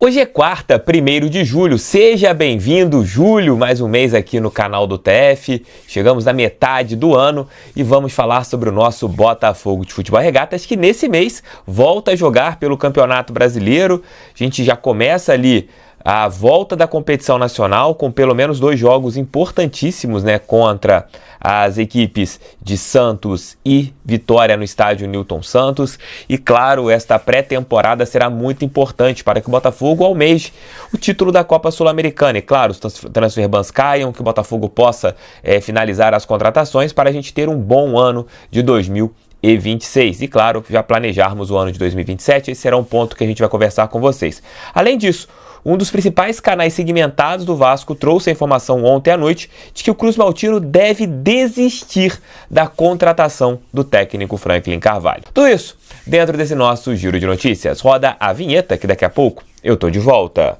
Hoje é quarta, 1º de julho, seja bem-vindo, Júlio, mais um mês aqui no canal do TF. Chegamos na metade do ano e vamos falar sobre o nosso Botafogo de Futebol Regatas, que nesse mês volta a jogar pelo Campeonato Brasileiro. A gente já começa ali a volta da competição nacional com pelo menos 2 jogos importantíssimos, contra as equipes de Santos e Vitória no estádio Newton Santos. E claro, esta pré-temporada será muito importante para que o Botafogo almeje o título da Copa Sul-Americana. E claro, os transfer bans caiam, que o Botafogo possa finalizar as contratações para a gente ter um bom ano de 2026. E claro, já planejarmos o ano de 2027, esse será um ponto que a gente vai conversar com vocês. Além disso, um dos principais canais segmentados do Vasco trouxe a informação ontem à noite de que o Cruz Maltino deve desistir da contratação do técnico Franklin Carvalho. Tudo isso dentro desse nosso giro de notícias. Roda a vinheta que daqui a pouco eu tô de volta.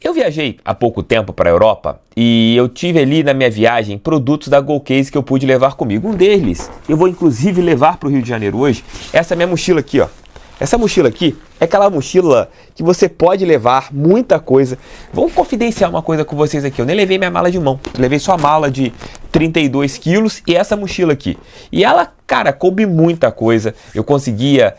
Eu viajei há pouco tempo para a Europa e eu tive ali na minha viagem produtos da GoCase que eu pude levar comigo. Um deles, eu vou inclusive levar para o Rio de Janeiro hoje, essa minha mochila aqui, ó. Essa mochila aqui é aquela mochila que você pode levar muita coisa. Vou confidenciar uma coisa com vocês aqui. Eu nem levei minha mala de mão, eu levei só a mala de 32 quilos e essa mochila aqui. E ela, cara, coube muita coisa. Eu conseguia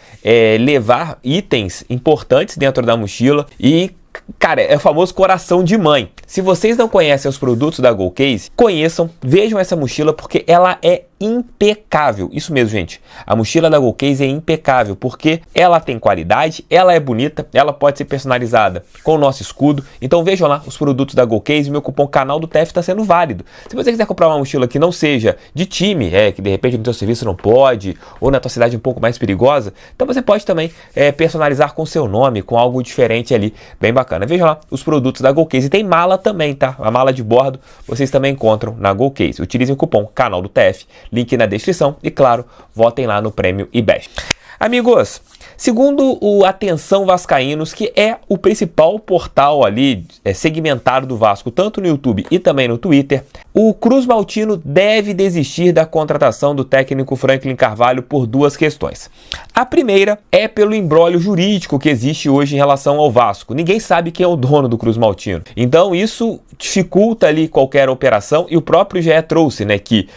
levar itens importantes dentro da mochila e, cara, é o famoso coração de mãe. Se vocês não conhecem os produtos da GoCase, conheçam, vejam essa mochila porque ela é impecável. Isso mesmo, gente. A mochila da GoCase é impecável porque ela tem qualidade, ela é bonita, ela pode ser personalizada com o nosso escudo. Então vejam lá os produtos da GoCase, meu cupom canal do TF está sendo válido. Se você quiser comprar uma mochila que não seja de time, que de repente no seu serviço não pode, ou na tua cidade um pouco mais perigosa, então você pode também personalizar com seu nome, com algo diferente ali, bem bacana. Vejam lá os produtos da GoCase. E tem mala também, tá? A mala de bordo vocês também encontram na GoCase. Utilizem o cupom canal do TF, link na descrição e, claro, votem lá no Prêmio IBEST. Amigos, segundo o Atenção Vascaínos, que é o principal portal ali segmentado do Vasco, tanto no YouTube e também no Twitter, o Cruz Maltino deve desistir da contratação do técnico Franklin Carvalho por 2 questões. A primeira é pelo imbróglio jurídico que existe hoje em relação ao Vasco. Ninguém sabe quem é o dono do Cruz Maltino. Então isso dificulta ali qualquer operação e o próprio GE trouxe, que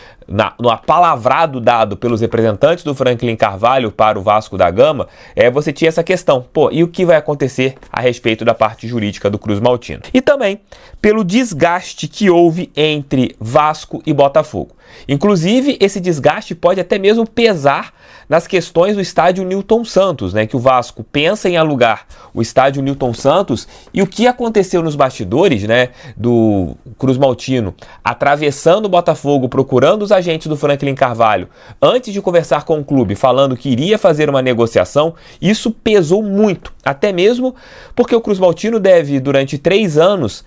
no apalavrado dado pelos representantes do Franklin Carvalho para o Vasco da Gama, você tinha essa questão. E o que vai acontecer a respeito da parte jurídica do Cruz Maltino? E também pelo desgaste que houve entre Vasco e Botafogo. Inclusive, esse desgaste pode até mesmo pesar nas questões do estádio Newton Santos, que o Vasco pensa em alugar o estádio Newton Santos, e o que aconteceu nos bastidores, do Cruz Maltino atravessando o Botafogo, procurando os agentes do Franklin Carvalho antes de conversar com o clube, falando que iria fazer uma negociação, isso pesou muito, até mesmo porque o Cruz Maltino deve, durante 3 anos,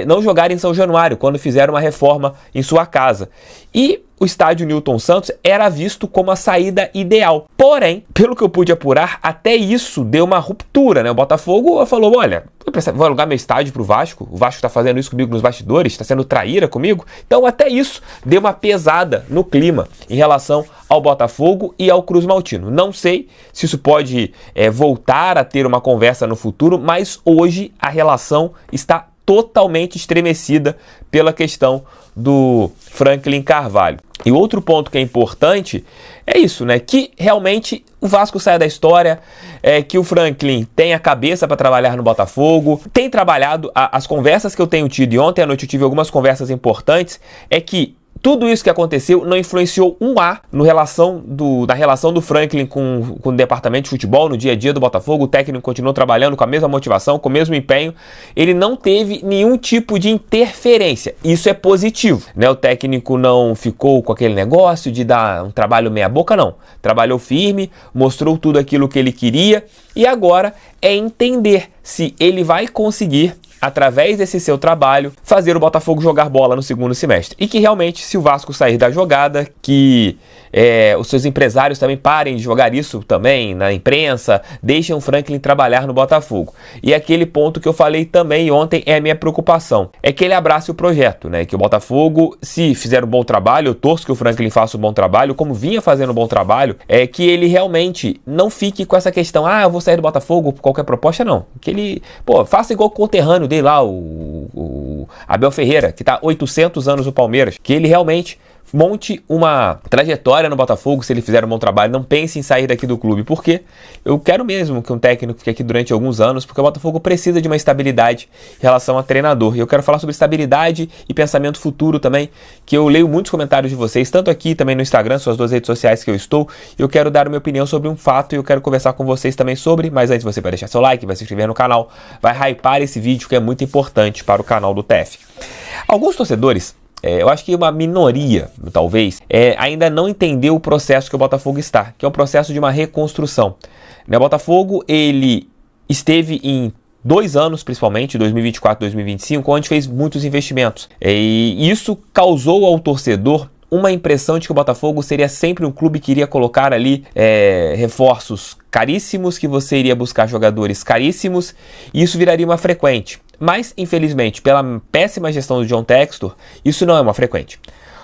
não jogar em São Januário, quando fizeram uma reforma em sua casa. E o estádio Newton Santos era visto como a saída ideal. Porém, pelo que eu pude apurar, até isso deu uma ruptura, O Botafogo falou, olha, vou alugar meu estádio pro Vasco, o Vasco está fazendo isso comigo nos bastidores, está sendo traíra comigo. Então até isso deu uma pesada no clima em relação ao Botafogo e ao Cruz Maltino. Não sei se isso pode voltar a ter uma conversa no futuro, mas hoje a relação está totalmente estremecida pela questão do Franklin Carvalho. E outro ponto que é importante é isso, que realmente o Vasco saia da história, que o Franklin tenha cabeça para trabalhar no Botafogo, tem trabalhado, as conversas que eu tenho tido, e ontem à noite eu tive algumas conversas importantes, é que tudo isso que aconteceu não influenciou na relação do Franklin com o departamento de futebol no dia a dia do Botafogo. O técnico continuou trabalhando com a mesma motivação, com o mesmo empenho. Ele não teve nenhum tipo de interferência. Isso é positivo, O técnico não ficou com aquele negócio de dar um trabalho meia boca, não. Trabalhou firme, mostrou tudo aquilo que ele queria e agora é entender se ele vai conseguir, através desse seu trabalho, fazer o Botafogo jogar bola no segundo semestre. E que realmente, se o Vasco sair da jogada, que os seus empresários também parem de jogar isso também na imprensa, deixem o Franklin trabalhar no Botafogo. E aquele ponto que eu falei também ontem é a minha preocupação, é que ele abrace o projeto, né? Que o Botafogo, se fizer um bom trabalho, eu torço que o Franklin faça um bom trabalho, como vinha fazendo um bom trabalho, é que ele realmente não fique com essa questão, eu vou sair do Botafogo por qualquer proposta, não. Que ele, faça igual o conterrâneo dele lá, o Abel Ferreira, que tá 800 anos no Palmeiras, que ele realmente monte uma trajetória no Botafogo, se ele fizer um bom trabalho, não pense em sair daqui do clube, porque eu quero mesmo que um técnico fique aqui durante alguns anos, porque o Botafogo precisa de uma estabilidade em relação a treinador. E eu quero falar sobre estabilidade e pensamento futuro também, que eu leio muitos comentários de vocês, tanto aqui também no Instagram, suas duas redes sociais que eu estou, eu quero dar a minha opinião sobre um fato e eu quero conversar com vocês também sobre, mas antes você vai deixar seu like, vai se inscrever no canal, vai hypar esse vídeo que é muito importante para o canal do TF. Alguns torcedores, eu acho que uma minoria, talvez, ainda não entendeu o processo que o Botafogo está, que é o processo de uma reconstrução. O Botafogo, ele esteve em 2 anos, principalmente, 2024 e 2025, onde fez muitos investimentos. E isso causou ao torcedor uma impressão de que o Botafogo seria sempre um clube que iria colocar ali reforços caríssimos, que você iria buscar jogadores caríssimos, e isso viraria uma frequente. Mas, infelizmente, pela péssima gestão do John Textor, isso não é uma frequente.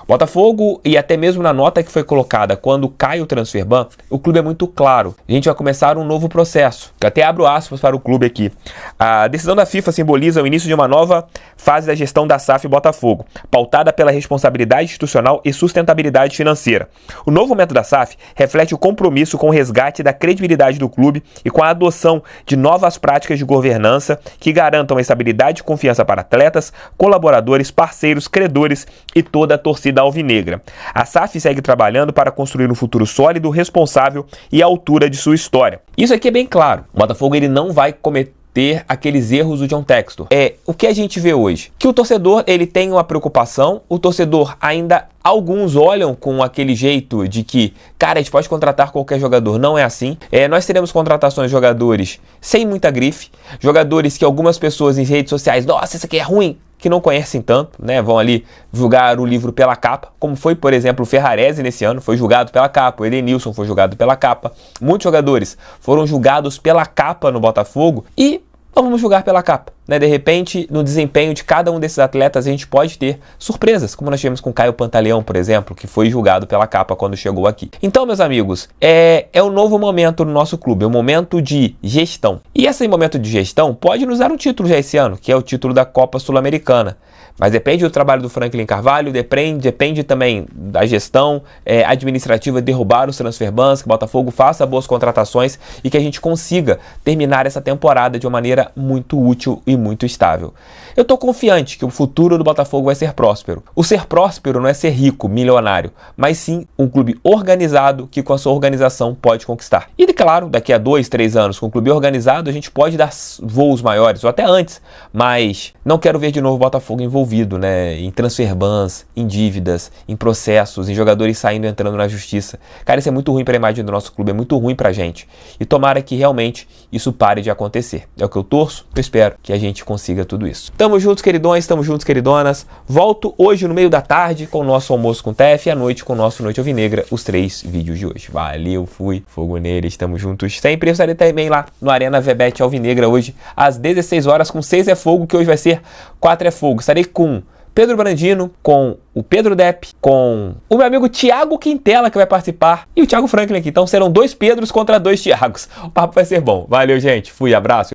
Botafogo, e até mesmo na nota que foi colocada quando cai o transfer ban, o clube é muito claro. A gente vai começar um novo processo. Eu até abro aspas para o clube aqui. A decisão da FIFA simboliza o início de uma nova fase da gestão da SAF Botafogo, pautada pela responsabilidade institucional e sustentabilidade financeira. O novo momento da SAF reflete o compromisso com o resgate da credibilidade do clube e com a adoção de novas práticas de governança que garantam a estabilidade e confiança para atletas, colaboradores, parceiros, credores e toda a torcida alvinegra. A SAF segue trabalhando para construir um futuro sólido, responsável e à altura de sua história. Isso aqui é bem claro. O Botafogo, ele não vai cometer aqueles erros do John Textor. O que a gente vê hoje? Que o torcedor, ele tem uma preocupação, o torcedor ainda, alguns olham com aquele jeito de que, cara, a gente pode contratar qualquer jogador. Não é assim. Nós teremos contratações de jogadores sem muita grife, jogadores que algumas pessoas em redes sociais, nossa, isso aqui é ruim, que não conhecem tanto, né? Vão ali julgar o livro pela capa, como foi, por exemplo, o Ferrarese nesse ano, foi julgado pela capa, o Edenilson foi julgado pela capa, muitos jogadores foram julgados pela capa no Botafogo e não vamos julgar pela capa, né? De repente, no desempenho de cada um desses atletas, a gente pode ter surpresas, como nós tivemos com Caio Pantaleão, por exemplo, que foi julgado pela capa quando chegou aqui. Então, meus amigos, é um novo momento no nosso clube, é um momento de gestão. E esse momento de gestão pode nos dar um título já esse ano, que é o título da Copa Sul-Americana. Mas depende do trabalho do Franklin Carvalho, depende também da gestão administrativa, derrubar os transfer bans, que o Botafogo faça boas contratações e que a gente consiga terminar essa temporada de uma maneira muito útil e muito estável. Eu estou confiante que o futuro do Botafogo vai ser próspero. O ser próspero não é ser rico, milionário, mas sim um clube organizado que com a sua organização pode conquistar. E claro, daqui a 2, 3 anos, com um clube organizado, a gente pode dar voos maiores, ou até antes, mas não quero ver de novo o Botafogo envolvido, né, em transfer bans, em dívidas, em processos, em jogadores saindo e entrando na justiça. Cara, isso é muito ruim para a imagem do nosso clube, é muito ruim pra gente. E tomara que realmente isso pare de acontecer. É o que eu torço, eu espero que a gente consiga tudo isso. Tamo juntos, queridões, tamo juntos, queridonas. Volto hoje no meio da tarde com o nosso almoço com o TF e à noite com o nosso Noite Alvinegra, os 3 vídeos de hoje. Valeu, fui, fogo neles, tamo juntos sempre. Eu estarei também lá no Arena Vebet Alvinegra hoje às 16 horas com 6 é fogo, que hoje vai ser 4 é fogo. Estarei com Pedro Brandino, com o Pedro Depp, com o meu amigo Thiago Quintela, que vai participar, e o Thiago Franklin aqui. Então serão 2 Pedros contra 2 Thiagos. O papo vai ser bom. Valeu, gente. Fui, abraço.